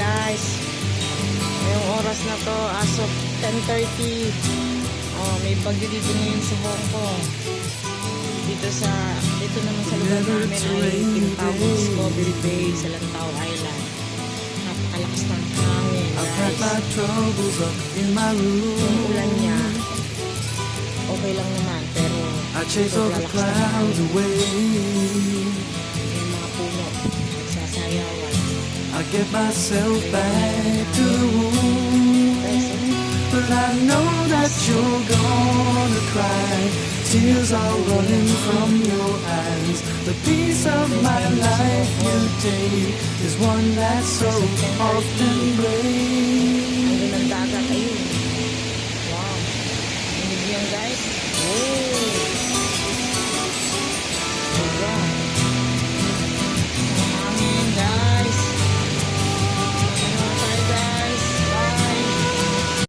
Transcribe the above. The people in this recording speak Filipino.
guys. Ngayong oras na to, as of 10:30. Oh, may bagyo dito ngayon sa Hong Kong. Dito naman sa lugar namin ay Pintao Discovery Bay sa Lantau Island. Napakalakas ng hangin, guys. Yung ulan niya, okay lang naman, pero sobrang lakas ng hangin. Yung mga puno, nagsasayawan. I get myself back to the room, but I know that you're gonna cry. Tears are running from your eyes. The piece of my life you take is one that so often